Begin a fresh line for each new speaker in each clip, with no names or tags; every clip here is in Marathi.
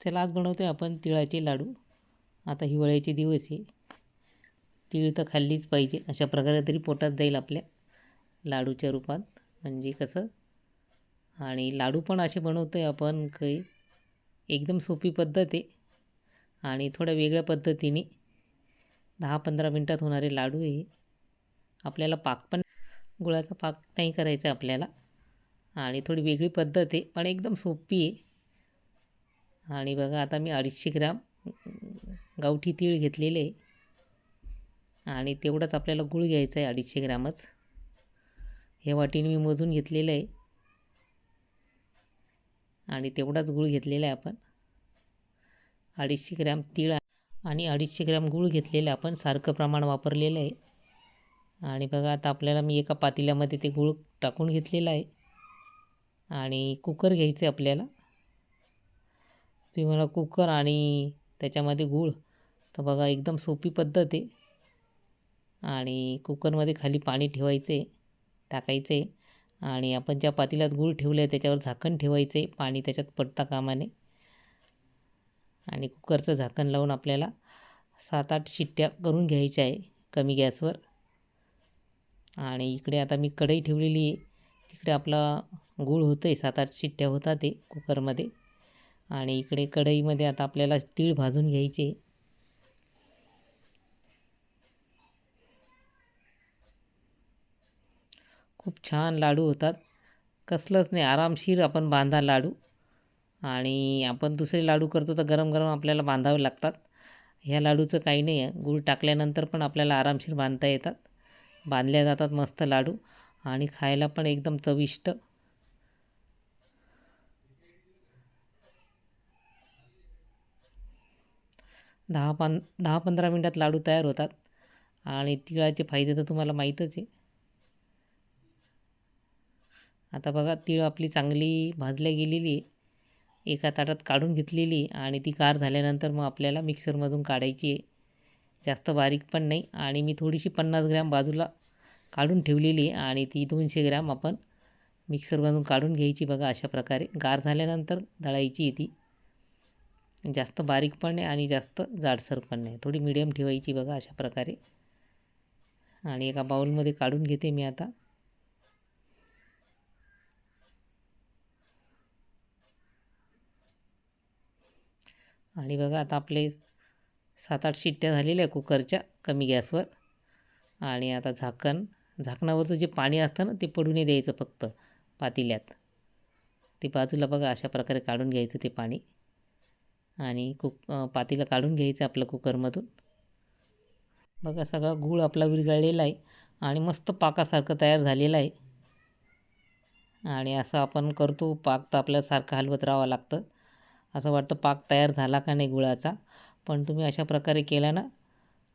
चला आज बनवतोय आपण तिळाचे लाडू. आता हिवाळ्याचे दिवस आहे, तीळ तर खाल्लीच पाहिजे. अशा प्रकारे तरी पोटात जाईल आपल्या लाडूच्या रूपात. म्हणजे कसं, आणि लाडू पण असे बनवतोय आपण काही एकदम सोपी पद्धत आहे आणि थोड्या वेगळ्या पद्धतीने 10-15 मिनटात होणारे लाडू आहे. आपल्याला पाक पण गुळाचा पाक नाही करायचा आपल्याला, आणि थोडी वेगळी पद्धत आहे पण एकदम सोपी आहे. आणि बघा, आता मी 250 ग्रॅम गावठी तीळ घेतलेले आहे आणि तेवढंच आपल्याला गूळ घ्यायचा आहे, 250 ग्रॅमच. हे वाटीने मी मोजून घेतलेलं आहे आणि तेवढाच गूळ घेतलेला आहे आपण. 250 ग्रॅम तीळ आणि 250 ग्रॅम गूळ घेतलेलं आपण, सारखं प्रमाण वापरलेलं आहे. आणि बघा, आता आपल्याला मी एका पातेल्यामध्ये ते गूळ टाकून घेतलेला आहे आणि कुकर घ्यायचं आहे आपल्याला. तुम्ही मला कुकर आणि त्याच्यामध्ये गूळ, तर बघा एकदम सोपी पद्धत आहे. आणि कुकरमध्ये खाली पाणी ठेवायचे, टाकायचे आणि आपण ज्या पातेल्यात गूळ ठेवले आहे त्याच्यावर झाकण ठेवायचे, पाणी त्याच्यात पडता कामा नये. आणि कुकरचं झाकण लावून आपल्याला 7-8 शिट्ट्या करून घ्यायच्या आहे कमी गॅसवर. आणि इकडे आता मी कढई ठेवलेली आहे, तिकडे आपला गूळ होतं आहे, 7-8 शिट्ट्या होतात ते कुकरमध्ये. आणि इकडे कढईमध्ये आता आपल्याला तीळ भाजून घ्यायचे. खूप छान लाडू होतात, कसलंच नाही, आरामशीर आपण बांधा लाडू. आणि आपण दुसरे लाडू करतो तर गरम गरम आपल्याला बांधावे लागतात. ह्या लाडूचं काही नाही आहे, गूळ टाकल्यानंतर पण आपल्याला आरामशीर बांधता येतात, बांधल्या जातात मस्त लाडू. आणि खायला पण एकदम चविष्ट. 10-15 मिनटात लाडू तयार होतात. आणि तिळाचे फायदे तर तुम्हाला माहीतच आहे. आता बघा, तीळ आपली चांगली भाजल्या गेलेली आहे, एका ताटात काढून घेतलेली आणि ती गार झाल्यानंतर मग आपल्याला मिक्सरमधून काढायची आहे. जास्त बारीक पण नाही. आणि मी थोडीशी 50 ग्रॅम बाजूला काढून ठेवलेली आहे आणि ती 200 ग्रॅम आपण मिक्सरमधून काढून घ्यायची. बघा, अशा प्रकारे गार झाल्यानंतर दळायची आहे ती. जास्त बारीक पण नाही आणि जास्त जाडसर पण नाही, थोडी मिडियम ठेवायची. बघा, अशा प्रकारे. आणि एका बाउलमध्ये काढून घेते मी आता. आणि बघा, आता आपले 7-8 शिट्ट्या झालेल्या आहे कुकरच्या कमी गॅसवर. आणि आता झाकणावरचं जे पाणी असतं ना, ते पडू नाही द्यायचं फक्त पातेल्यात. ते बाजूला बघा अशा प्रकारे काढून घ्यायचं ते पाणी. आणि पातेलं काढून घ्यायचं आपलं कुकरमधून. बघा, सगळा गूळ आपला विरघळलेला आहे आणि मस्त पाकासारखं तयार झालेलं आहे. आणि असं आपण करतो पाक, तर आपल्याला सारखं हलवत राहावं लागतं. असं वाटतं पाक तयार झाला का नाही गुळाचा, पण तुम्ही अशा प्रकारे केला ना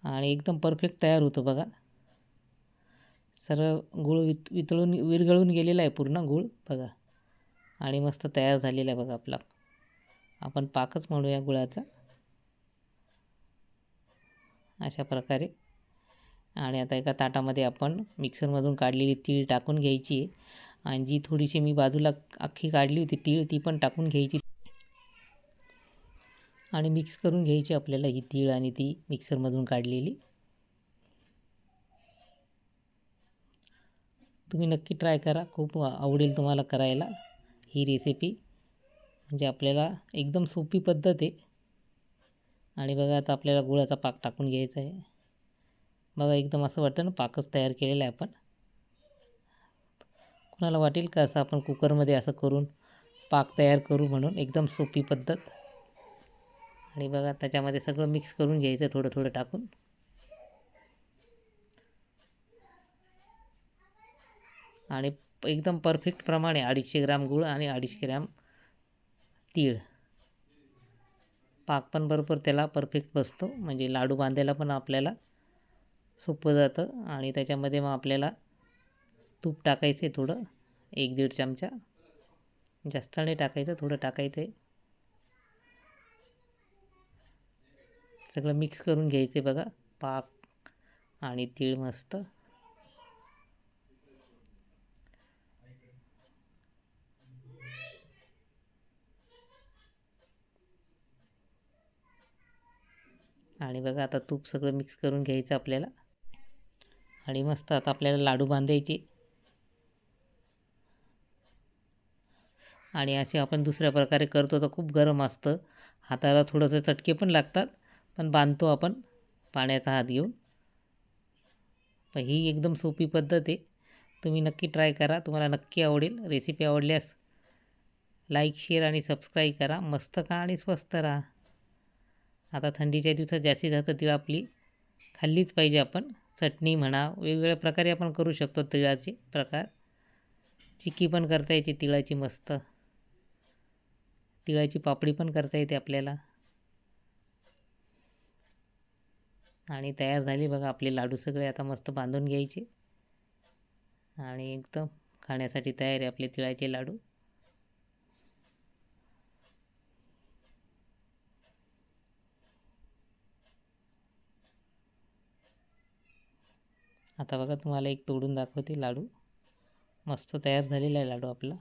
आणि एकदम परफेक्ट तयार होतो. बघा, सर्व गूळ विरघळून गेलेला आहे पूर्ण गूळ. बघा, आणि मस्त तयार झालेला आहे बघा आपला. आपण पाकच म्हणूया गुळाचा, अशा प्रकारे. आणि आता एका ताटामध्ये आपण मिक्सरमधून काढलेली तीळ टाकून घ्यायची आहे. आणि जी थोडीशी मी बाजूला अख्खी काढली होती तीळ, ती पण टाकून घ्यायची आणि मिक्स करून घ्यायची आपल्याला ही तीळ आणि ती मिक्सरमधून काढलेली. तुम्ही नक्की ट्राय करा, खूप आवडेल तुम्हाला करायला ही रेसिपी. म्हणजे आपल्याला एकदम सोपी पद्धत आहे. आणि बघा, आता आपल्याला गुळाचा पाक टाकून घ्यायचा आहे. बघा, एकदम असं वाटतं ना पाकच तयार केलेला आहे आपण. कुणाला वाटेल का असं आपण कुकरमध्ये असं करून पाक तयार करू म्हणून, एकदम सोपी पद्धत. आणि बघा, त्याच्यामध्ये सगळं मिक्स करून घ्यायचं थोडं थोडं टाकून. आणि एकदम परफेक्ट प्रमाणे 250 ग्रॅम गूळ आणि 250 ग्रॅम तीळ. पाक पण बरोबर त्याला परफेक्ट बसतो, म्हणजे लाडू बांधायला पण आपल्याला सोपं जातं. आणि त्याच्यामध्ये मग आपल्याला तूप टाकायचं आहे थोडं, 1-1.5 चमचा. जास्त नाही टाकायचं, थोडं टाकायचं आहे. सगळं मिक्स करून घ्यायचं आहे बघा, पाक आणि तीळ मस्त. आणि बघा आता तूप सगळं मिक्स करून घ्यायचं आपल्याला आणि मस्त आता आपल्याला लाडू बांधायचे आणि असे आपण दुसऱ्या प्रकारे करतो तर खूप गरम असतं, हाताला थोडंसं चटके पण लागतात, पण बांधतो आपण पाण्याचा हात घेऊन. पण ही एकदम सोपी पद्धत आहे, तुम्ही नक्की ट्राय करा, तुम्हाला नक्की आवडेल. रेसिपी आवडल्यास लाईक शेअर आणि सबस्क्राईब करा. मस्त खा आणि स्वस्त राहा. आता थंडीच्या दिवसात जास्तीत जास्त तीळ आपली खाल्लीच पाहिजे आपण. चटणी म्हणा, वेगवेगळ्या प्रकारे आपण करू शकतो तिळाचे प्रकार. चिक्की पण करता येते तिळाची मस्त, तिळाची पापडी पण करता येते आपल्याला. आणि तयार झाले बघा आपले लाडू सगळे. आता मस्त बांधून घ्यायचे आणि एकदम खाण्यासाठी तयार आहे आपले तिळाचे लाडू. आता बघा तुम्हाला एक तोडून दाखवते लाडू. मस्त तयार झालेला आहे लाडू आपला.